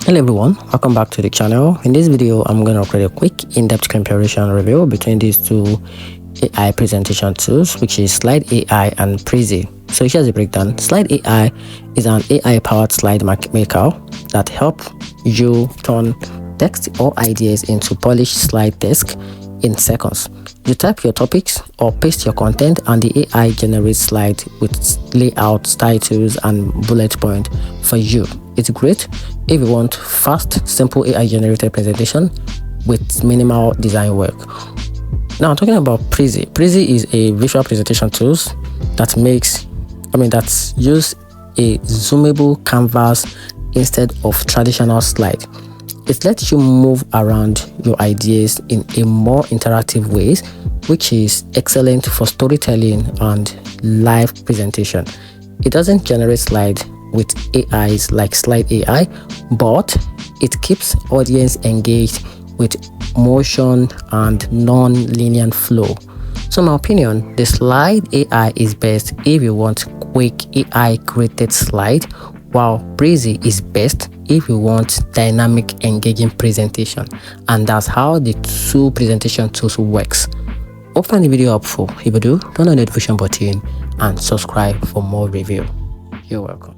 Hello everyone, welcome back to the channel. In this video, I'm going to create a quick in-depth comparison review between these two AI presentation tools, which is SlidesAI and Prezi. So here's the breakdown. SlidesAI is an AI-powered slide maker that helps you turn text or ideas into polished slide text in seconds. You type your topics or paste your content and the AI generates slides with layouts, titles and bullet points for you. It's great if you want fast, simple AI generated presentation with minimal design work. Now talking about Prezi. Prezi is a visual presentation tools that use a zoomable canvas instead of traditional slide. It lets you move around your ideas in a more interactive ways, which is excellent for storytelling and live presentation. It doesn't generate slides with AIs like SlidesAI, but it keeps audience engaged with motion and non-linear flow. So in my opinion, the SlidesAI is best if you want quick AI created slide, while Prezi is best if you want dynamic engaging presentation. And that's how the two presentation tools works. Hope you find the video helpful. If you do, turn on the notification button and subscribe for more review. You're welcome.